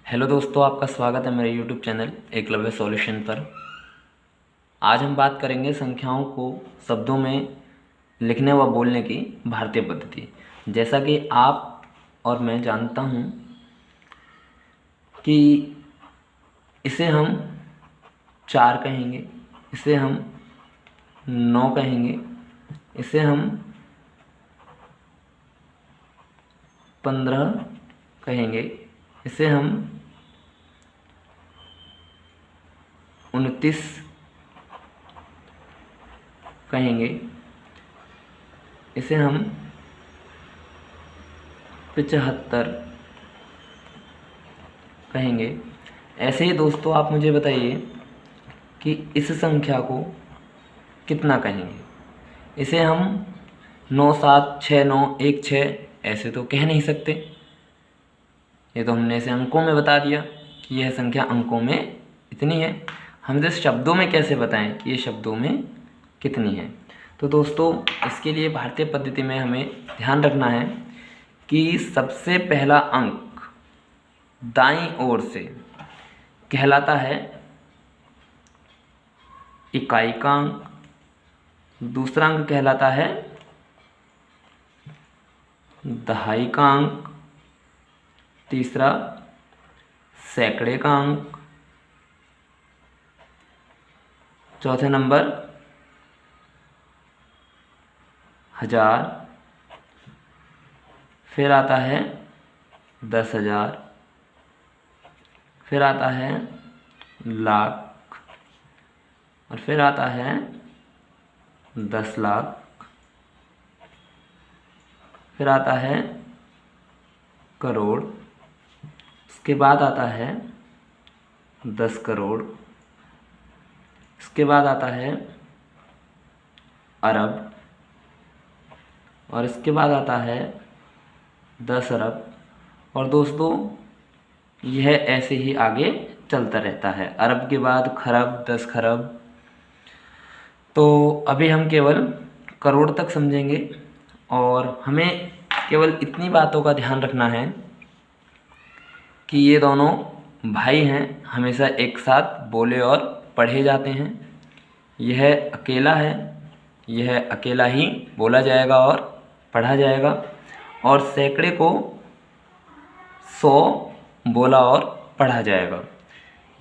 Hello दोस्तों, आपका स्वागत है मेरे यूट्यूब चैनल एकलव्य सॉल्यूशन पर। आज हम बात करेंगे संख्याओं को शब्दों में लिखने व बोलने की भारतीय पद्धति। जैसा कि आप और मैं जानता हूँ कि इसे हम 4 कहेंगे, इसे हम 9 कहेंगे, इसे हम 15 कहेंगे, इसे हम 29 कहेंगे, इसे हम 75 कहेंगे। ऐसे ही दोस्तों आप मुझे बताइए कि इस संख्या को कितना कहेंगे। इसे हम 9 7 6 9 1 6 ऐसे तो कह नहीं सकते। ये तो हमने इसे अंकों में बता दिया कि यह संख्या अंकों में इतनी है। हम इसे शब्दों में कैसे बताएं कि ये शब्दों में कितनी है। तो दोस्तों इसके लिए भारतीय पद्धति में हमें ध्यान रखना है कि सबसे पहला अंक दाईं ओर से कहलाता है इकाई का अंक, दूसरा अंक कहलाता है दहाई का अंक, तीसरा सैकड़े का अंक, चौथे नंबर 1000, फिर आता है 10,000, फिर आता है लाख और फिर आता है 10 लाख, फिर आता है करोड़, उसके बाद आता है 10 करोड़, इसके बाद आता है अरब और इसके बाद आता है 10 अरब। और दोस्तों यह ऐसे ही आगे चलता रहता है, अरब के बाद खरब, 10 खरब। तो अभी हम केवल करोड़ तक समझेंगे और हमें केवल इतनी बातों का ध्यान रखना है कि ये दोनों भाई हैं, हमेशा एक साथ बोले और पढ़े जाते हैं। यह अकेला है, यह अकेला ही बोला जाएगा और पढ़ा जाएगा। और सैकड़े को 100 बोला और पढ़ा जाएगा।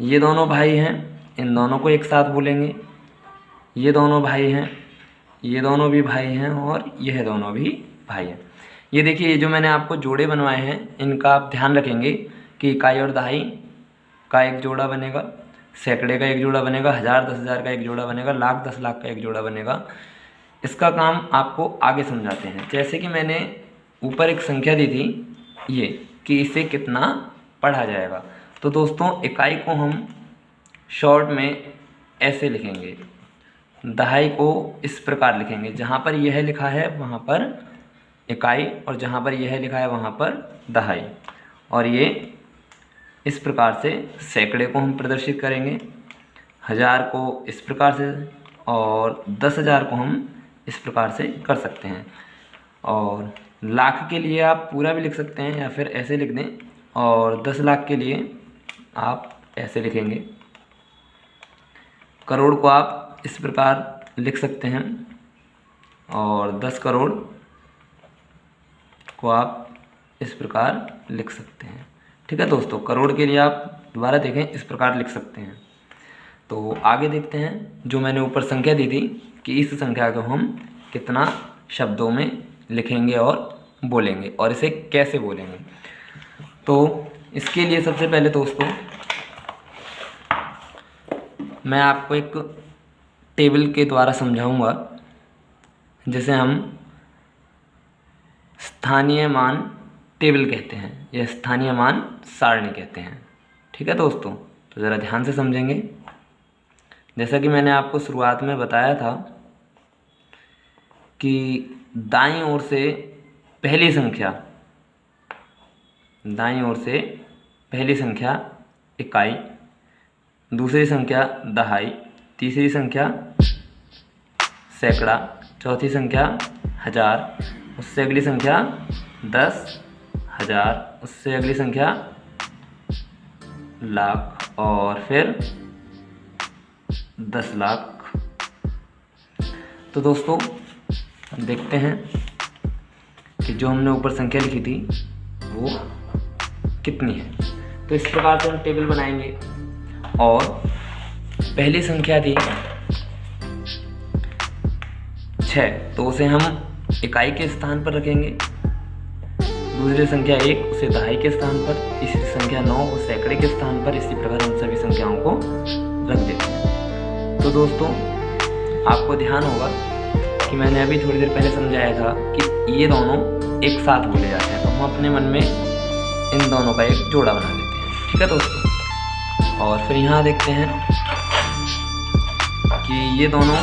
ये दोनों भाई हैं, इन दोनों को एक साथ बोलेंगे। ये दोनों भाई हैं, ये दोनों भी भाई हैं और यह दोनों भी भाई हैं। ये देखिए, ये जो मैंने आपको जोड़े बनवाए हैं इनका आप ध्यान रखेंगे कि इकाई और दहाई का एक जोड़ा बनेगा, सैकड़े का एक जोड़ा बनेगा, 1000 10,000 का एक जोड़ा बनेगा, लाख 10 लाख का एक जोड़ा बनेगा। इसका काम आपको आगे समझाते हैं। जैसे कि मैंने ऊपर एक संख्या दी थी ये कि इसे कितना पढ़ा जाएगा। तो दोस्तों इकाई को हम शॉर्ट में ऐसे लिखेंगे, दहाई को इस प्रकार लिखेंगे, जहाँ पर यह लिखा है वहाँ पर इकाई और जहाँ पर यह लिखा है वहाँ पर दहाई। और ये इस प्रकार से सैकड़े को हम प्रदर्शित करेंगे, 1000 को इस प्रकार से और 10,000 को हम इस प्रकार से कर सकते हैं। और लाख के लिए आप पूरा भी लिख सकते हैं या फिर ऐसे लिख दें, और 10 लाख के लिए आप ऐसे लिखेंगे। करोड़ को आप इस प्रकार लिख सकते हैं और 10 करोड़ को आप इस प्रकार लिख सकते हैं। ठीक है दोस्तों, करोड़ के लिए आप दोबारा देखें, इस प्रकार लिख सकते हैं। तो आगे देखते हैं, जो मैंने ऊपर संख्या दी थी कि इस संख्या को हम कितना शब्दों में लिखेंगे और बोलेंगे और इसे कैसे बोलेंगे। तो इसके लिए सबसे पहले दोस्तों मैं आपको एक टेबल के द्वारा समझाऊंगा, जिसे हम स्थानीय मान टेबल कहते हैं या स्थानीय मान सारणी कहते हैं। ठीक है दोस्तों, तो ज़रा ध्यान से समझेंगे। जैसा कि मैंने आपको शुरुआत में बताया था कि दाईं ओर से पहली संख्या, दाईं ओर से पहली संख्या इकाई, दूसरी संख्या दहाई, तीसरी संख्या सैकड़ा, चौथी संख्या 1000, उससे अगली संख्या 10,000, उससे अगली संख्या लाख और फिर 10 लाख। तो दोस्तों देखते हैं कि जो हमने ऊपर संख्या लिखी थी वो कितनी है। तो इस प्रकार से हम टेबल बनाएंगे और पहली संख्या थी 6, तो उसे हम इकाई के स्थान पर रखेंगे। दूसरी संख्या 1 उसे दहाई के स्थान पर, तीसरी संख्या 9 वो सैकड़े के स्थान पर। इसी प्रकार हम सभी संख्याओं को रख देते हैं। तो दोस्तों आपको ध्यान होगा कि मैंने अभी थोड़ी देर पहले समझाया था कि ये दोनों एक साथ बोले जाते हैं, तो हम अपने मन में इन दोनों का एक जोड़ा बना लेते हैं। ठीक है दोस्तों, और फिर यहाँ देखते हैं कि ये दोनों,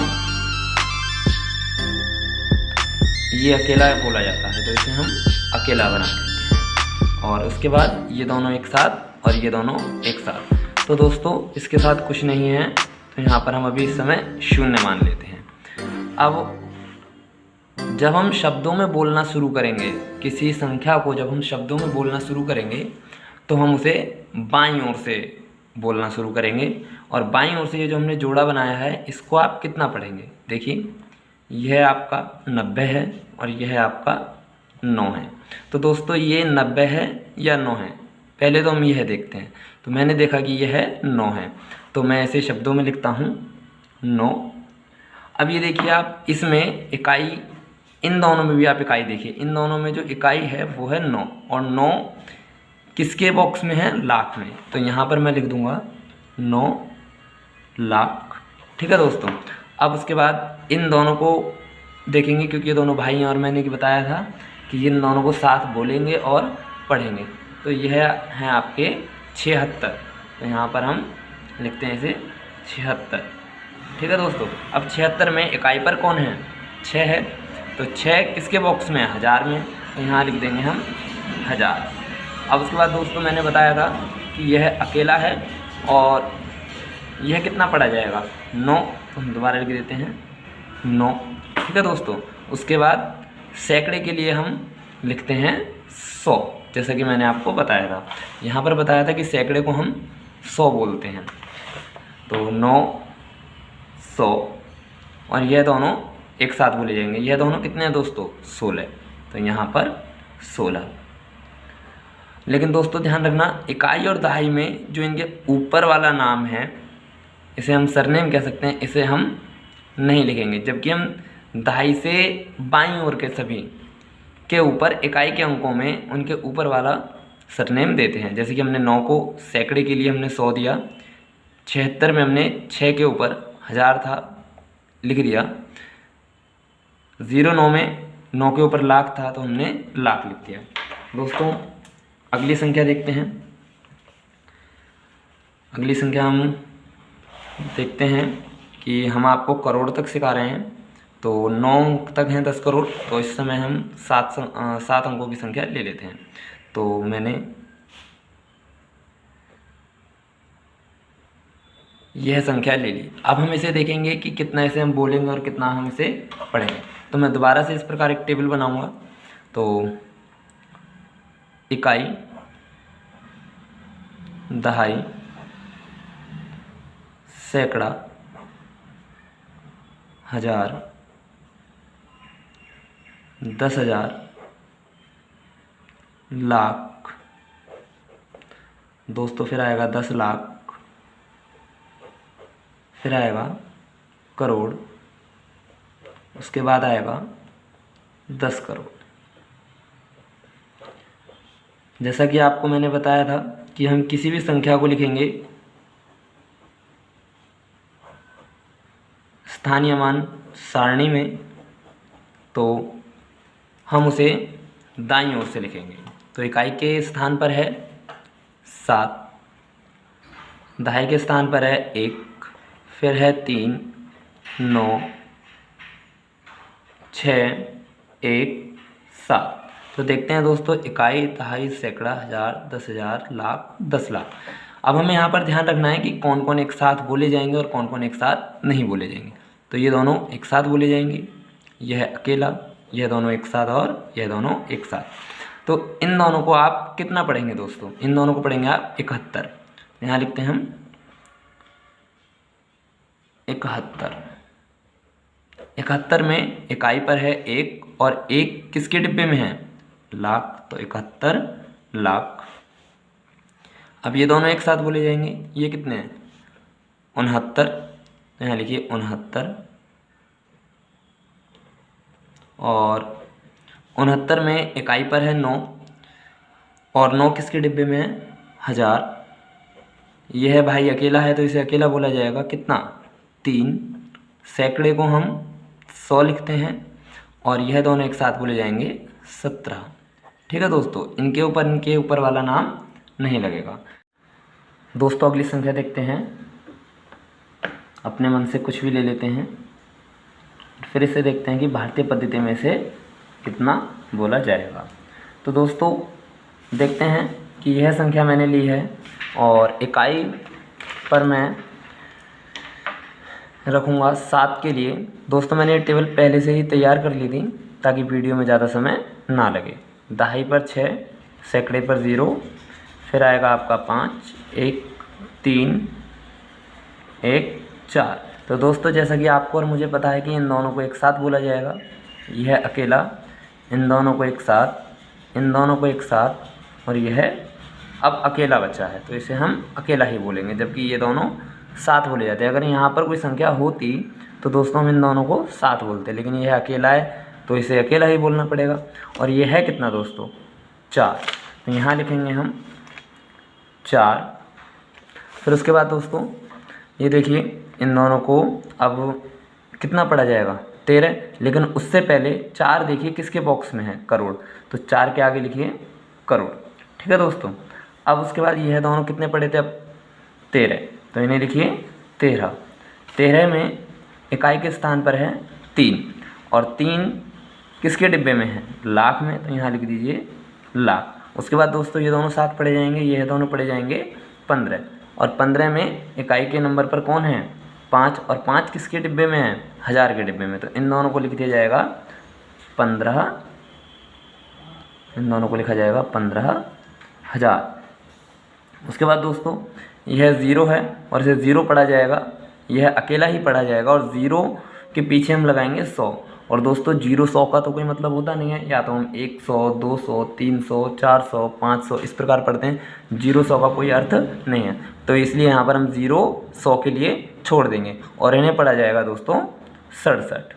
ये अकेला बोला जाता है, तो इसे हम अकेला बना देते हैं। और उसके बाद ये दोनों एक साथ और ये दोनों एक साथ। तो दोस्तों इसके साथ कुछ नहीं है, तो यहाँ पर हम अभी इस समय 0 मान लेते हैं। अब जब हम शब्दों में बोलना शुरू करेंगे, किसी संख्या को जब हम शब्दों में बोलना शुरू करेंगे, तो हम उसे बाईं ओर से बोलना शुरू करेंगे। और बाईं ओर से ये जो हमने जोड़ा बनाया है, इसको आप कितना पढ़ेंगे? देखिए, यह आपका 90 है और यह आपका 9 है। तो दोस्तों ये 90 है या 9 है? पहले तो हम यह देखते हैं। तो मैंने देखा कि यह 9 है, तो मैं ऐसे शब्दों में लिखता हूँ 9। अब ये देखिए आप, इसमें इकाई, इन दोनों में भी आप इकाई देखिए, इन दोनों में जो इकाई है वो है 9, और 9 किसके बॉक्स में है? लाख में। तो यहाँ पर मैं लिख दूँगा 9 लाख। ठीक है दोस्तों। अब उसके बाद इन दोनों को देखेंगे, क्योंकि ये दोनों भाई हैं और मैंने बताया था कि इन दोनों को साथ बोलेंगे और पढ़ेंगे। तो यह है आपके 76। तो यहाँ पर हम लिखते हैं इसे 76। ठीक है दोस्तों। अब 76 में इकाई पर कौन है? 6 है, तो 6 किसके बॉक्स में है? 1000 में। तो यहाँ लिख देंगे हम 1000। अब उसके बाद दोस्तों मैंने बताया था कि यह अकेला है और यह कितना पढ़ा जाएगा? 9। तो हम दोबारा लिख देते हैं 9। ठीक है दोस्तों। उसके बाद सैकड़े के लिए हम लिखते हैं 100, जैसा कि मैंने आपको बताया था। यहाँ पर बताया था कि सैकड़े को हम 100 बोलते हैं। तो 9 100, और यह दोनों एक साथ बोले जाएंगे। यह दोनों कितने हैं दोस्तों? 16। तो यहाँ पर 16। लेकिन दोस्तों ध्यान रखना, इकाई और दहाई में जो इनके ऊपर वाला नाम है, इसे हम सरनेम कह सकते हैं, इसे हम नहीं लिखेंगे। जबकि हम दहाई से बाईं ओर के सभी के ऊपर इकाई के अंकों में उनके ऊपर वाला सरनेम देते हैं। जैसे कि हमने 9 को सैकड़े के लिए हमने 100 दिया, 76 में हमने 6 के ऊपर 1000 था, लिख दिया। 09 में 9 के ऊपर लाख था, तो हमने लाख लिख दिया। दोस्तों अगली संख्या देखते हैं। अगली संख्या हम देखते हैं कि हम आपको करोड़ तक सिखा रहे हैं, तो 9 तक हैं 10 करोड़। तो इस समय हम 7 अंकों की संख्या ले लेते हैं। तो मैंने यह संख्या ले ली। अब हम इसे देखेंगे कि कितना इसे हम बोलेंगे और कितना हम इसे पढ़ेंगे। तो मैं दोबारा से इस प्रकार एक टेबल बनाऊंगा। तो इकाई, दहाई, सैकड़ा, 1000, 10,000, लाख। दोस्तों फिर आएगा 10 लाख, फिर आएगा करोड़, उसके बाद आएगा 10 करोड़। जैसा कि आपको मैंने बताया था कि हम किसी भी संख्या को लिखेंगे स्थानीय मान सारणी में, तो हम उसे दाईं ओर से लिखेंगे। तो इकाई के स्थान पर है 7, दहाई के स्थान पर है 1, फिर है 3, 9, 6, 1, 7। तो देखते हैं दोस्तों, इकाई, दहाई, सैकड़ा, 1000, 10,000, लाख, 10 लाख। अब हमें यहाँ पर ध्यान रखना है कि कौन कौन एक साथ बोले जाएंगे और कौन कौन एक साथ नहीं बोले जाएंगे। तो ये दोनों एक साथ बोले जाएंगे, यह अकेला, यह दोनों एक साथ और यह दोनों एक साथ। तो इन दोनों को आप कितना पढ़ेंगे दोस्तों? इन दोनों को पढ़ेंगे आप 71। यहाँ लिखते हैं हम 71। 71 में इकाई पर है 1 और 1 किसके डिब्बे में है? लाख, तो 71 लाख। अब ये दोनों एक साथ बोले जाएंगे। ये कितने हैं? 69, तो यहाँ लिखिए 69। और 69 में इकाई पर है 9 और 9 किसके डिब्बे में है? 1000। यह है भाई अकेला है तो इसे अकेला बोला जाएगा। कितना? 3। सैकड़े को हम 100 लिखते हैं और यह दोनों एक साथ बोले जाएंगे 17। ठीक है दोस्तों, इनके ऊपर वाला नाम नहीं लगेगा। दोस्तों अगली संख्या देखते हैं। अपने मन से कुछ भी ले लेते हैं, फिर इसे देखते हैं कि भारतीय पद्धति में से कितना बोला जाएगा। तो दोस्तों देखते हैं कि यह संख्या मैंने ली है और इकाई पर मैं रखूँगा 7 के लिए। दोस्तों मैंने टेबल पहले से ही तैयार कर ली थी ताकि वीडियो में ज़्यादा समय ना लगे। दहाई पर 6, सैकड़े पर 0, फिर आएगा आपका 5, 1, 3, 1, 4। तो दोस्तों जैसा कि आपको और मुझे पता है कि इन दोनों को एक साथ बोला जाएगा। यह अकेला, इन दोनों को एक साथ, इन दोनों को एक साथ, और यह अब अकेला बचा है तो इसे हम अकेला ही बोलेंगे, जबकि ये दोनों साथ बोले जाते हैं। अगर यहाँ पर कोई संख्या होती तो दोस्तों हम इन दोनों को साथ बोलते, लेकिन यह अकेला है तो इसे अकेला ही बोलना पड़ेगा। और यह है कितना दोस्तों? 4। तो यहाँ लिखेंगे हम 4। फिर उसके बाद दोस्तों ये देखिए इन दोनों को अब कितना पढ़ा जाएगा? 13। लेकिन उससे पहले 4 देखिए किसके बॉक्स में है? करोड़। तो 4 के आगे लिखिए करोड़। ठीक है दोस्तों। अब उसके बाद यह दोनों कितने पढ़े थे? अब 13, तो इन्हें लिखिए 13। 13 में इकाई के स्थान पर है 3 और 3 किसके डिब्बे में है? लाख में, तो यहाँ लिख दीजिए लाख। उसके बाद दोस्तों ये दोनों साथ पढ़े जाएंगे, ये दोनों पढ़े जाएंगे 15। और 15 में इकाई के नंबर पर कौन है? 5 और 5 किसके डिब्बे में है? 1000 के डिब्बे में, तो इन दोनों को लिख दिया जाएगा 15। इन दोनों को लिखा जाएगा 15,000। उसके बाद दोस्तों यह 0 है और इसे 0 पढ़ा जाएगा, यह अकेला ही पढ़ा जाएगा और 0 के पीछे हम लगाएंगे 100। और दोस्तों 0 100 का तो कोई मतलब होता नहीं है, या तो हम 100, 200, 300, 400, 500 इस प्रकार पढ़ते हैं। 0 100 का कोई अर्थ नहीं है, तो इसलिए यहाँ पर हम 0 100 के लिए छोड़ देंगे और इन्हें पढ़ा जाएगा दोस्तों 67।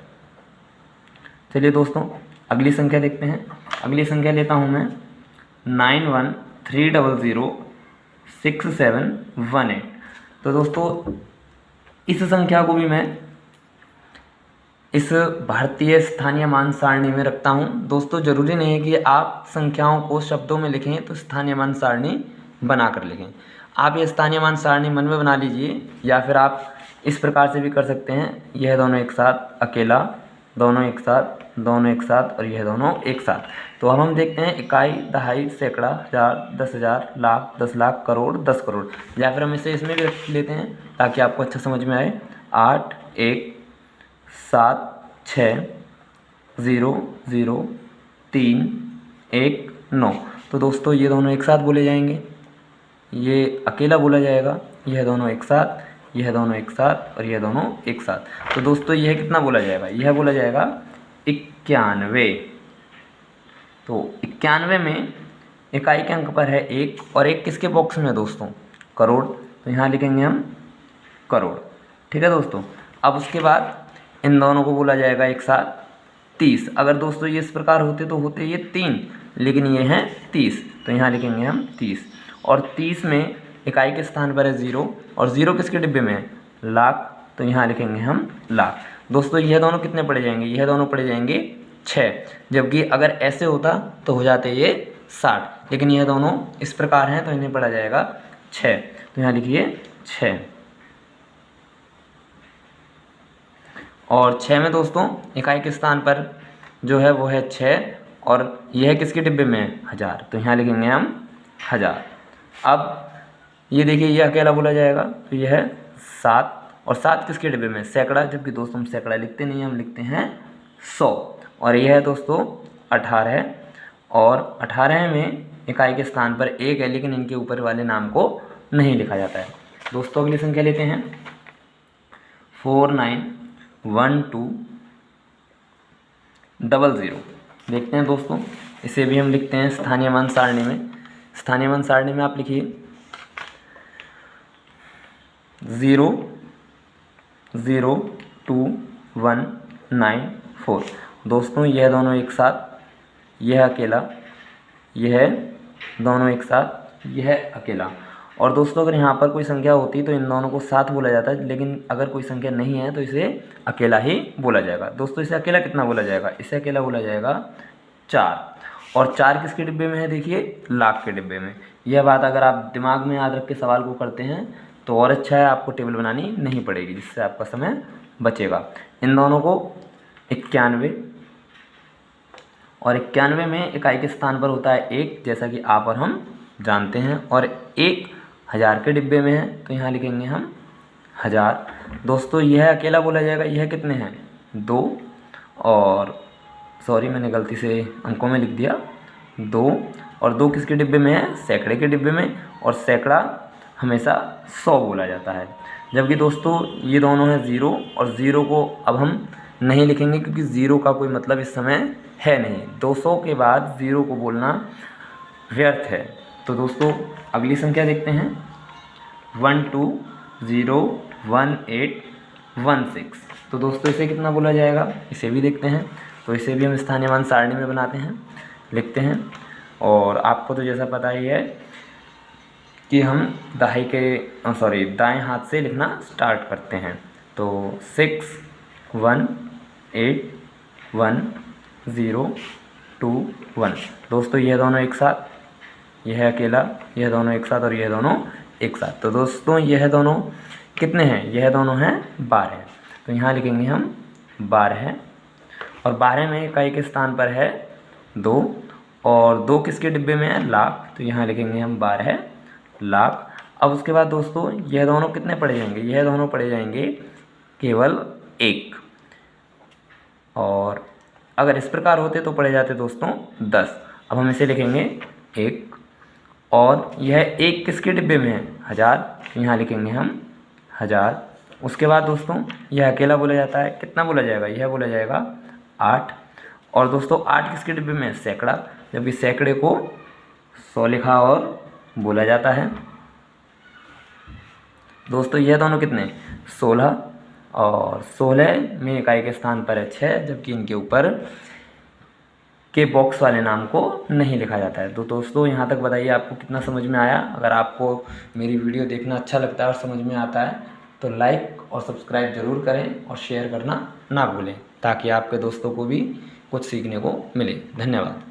चलिए दोस्तों अगली संख्या देखते हैं। अगली संख्या लेता हूँ मैं 9130067118। तो दोस्तों इस संख्या को भी मैं इस भारतीय स्थानीय मान सारणी में रखता हूँ। दोस्तों ज़रूरी नहीं है कि आप संख्याओं को शब्दों में लिखें तो स्थानीय मान सारणी बना कर लिखें। आप ये स्थानीय मान सारणी मन में बना लीजिए, या फिर आप इस प्रकार से भी कर सकते हैं। यह दोनों एक साथ, अकेला, दोनों एक साथ, दोनों एक साथ, और यह दोनों एक साथ। तो अब हम देखते हैं इकाई, दहाई, सैकड़ा, 1000, 10,000, लाख, 10 लाख, करोड़, 10 करोड़, या फिर हम इसे इसमें भी रख लेते हैं ताकि आपको अच्छा समझ में आए। 8, 1, 7, 6, 0, 0, 3, 1, 9। तो दोस्तों ये दोनों एक साथ बोले जाएंगे, ये अकेला बोला जाएगा, यह दोनों एक साथ, यह दोनों एक साथ, और यह दोनों एक साथ। तो दोस्तों यह कितना बोला जाएगा? यह बोला जाएगा 91। तो 91 में इकाई के अंक पर है 1 और 1 किसके बॉक्स में है दोस्तों? करोड़। तो यहाँ लिखेंगे हम करोड़। ठीक है दोस्तों। अब उसके बाद इन दोनों को बोला जाएगा एक साथ 30। अगर दोस्तों ये इस प्रकार होते तो होते ये 3, लेकिन ये हैं 30, तो यहाँ लिखेंगे हम 30। और 30 में इकाई के स्थान पर है 0 और 0 किसके डिब्बे में है? लाख, तो यहाँ लिखेंगे हम लाख। दोस्तों यह दोनों कितने पढ़े जाएंगे? यह दोनों पढ़े जाएंगे 6, जबकि अगर ऐसे होता तो हो जाते ये 60, लेकिन यह दोनों इस प्रकार हैं तो इन्हें पढ़ा जाएगा 6। तो यहाँ लिखिए 6। और 6 में दोस्तों इकाई के स्थान पर जो है वो है 6 और यह किसके डिब्बे में है? 1000, तो यहाँ लिखेंगे हम 1000। अब ये देखिए ये अकेला बोला जाएगा, तो यह है 7 और 7 किसके डिब्बे में? सैकड़ा, जबकि दोस्तों हम सैकड़ा लिखते नहीं हैं, हम लिखते हैं 100। और यह है दोस्तों 18 और 18 में इकाई के स्थान पर 1 है, लेकिन इनके ऊपर वाले नाम को नहीं लिखा जाता है। दोस्तों अगली संख्या लेते हैं 491200। देखते हैं दोस्तों, इसे भी हम लिखते हैं स्थानीय मान सारणी में। स्थानीय मान सारणी में आप लिखिए 0 0 2 1 9 4। दोस्तों यह दोनों एक साथ, यह अकेला, यह दोनों एक साथ, यह अकेला। और दोस्तों अगर यहाँ पर कोई संख्या होती तो इन दोनों को साथ बोला जाता है, लेकिन अगर कोई संख्या नहीं है तो इसे अकेला ही बोला जाएगा। दोस्तों इसे अकेला कितना बोला जाएगा? इसे अकेला बोला जाएगा 4। और 4 किसके डिब्बे में है? देखिए लाख के डिब्बे में। यह बात अगर आप दिमाग में याद रख के सवाल को करते हैं तो और अच्छा है, आपको टेबल बनानी नहीं पड़ेगी, जिससे आपका समय बचेगा। इन दोनों को 91 और 91 में इकाई के स्थान पर होता है 1, जैसा कि आप और हम जानते हैं। और 1 1000 के डिब्बे में है तो यहाँ लिखेंगे हम 1000। दोस्तों यह अकेला बोला जाएगा। यह कितने हैं? 2। और सॉरी मैंने गलती से अंकों में लिख दिया 2। और 2 किसके डिब्बे में है? सैकड़े के डिब्बे में। और सैकड़ा हमेशा 100 बोला जाता है। जबकि दोस्तों ये दोनों हैं 0, और 0 को अब हम नहीं लिखेंगे क्योंकि 0 का कोई मतलब इस समय है नहीं। 200 के बाद 0 को बोलना व्यर्थ है। तो दोस्तों अगली संख्या देखते हैं 12018116। तो दोस्तों इसे कितना बोला जाएगा? इसे भी देखते हैं। तो इसे भी हम स्थानीय मान सारणी में बनाते हैं, लिखते हैं। और आपको तो जैसा पता ही है कि हम दाएं हाथ से लिखना स्टार्ट करते हैं। तो 618101। दोस्तों यह दोनों एक साथ, यह अकेला, यह दोनों एक साथ और यह दोनों एक साथ। तो दोस्तों यह दोनों कितने हैं? यह दोनों हैं 12। तो यहाँ लिखेंगे हम 12। और 12 में इकाई के स्थान पर है 2, और 2 किसके डिब्बे में है? लाख। तो यहाँ लिखेंगे हम 12 लाख। अब उसके बाद दोस्तों यह दोनों कितने पढ़े जाएंगे? यह दोनों पढ़े जाएंगे केवल 1। और अगर इस प्रकार होते तो पढ़े जाते दोस्तों 10। अब हम इसे लिखेंगे 1। और यह 1 किसके डिब्बे में है? 1000। यहाँ लिखेंगे हम 1000। उसके बाद दोस्तों यह अकेला बोला जाता है। कितना बोला जाएगा? यह बोला जाएगा 8। और दोस्तों 8 किसके डिब्बे में है? सैकड़ा। जबकि सैकड़े को 100 लिखा और बोला जाता है। दोस्तों यह दोनों कितने? 16। और 16 में इकाई के स्थान पर है 6, जबकि इनके ऊपर के बॉक्स वाले नाम को नहीं लिखा जाता है। तो दोस्तों यहाँ तक बताइए आपको कितना समझ में आया। अगर आपको मेरी वीडियो देखना अच्छा लगता है और समझ में आता है तो लाइक और सब्सक्राइब ज़रूर करें और शेयर करना ना भूलें, ताकि आपके दोस्तों को भी कुछ सीखने को मिले। धन्यवाद।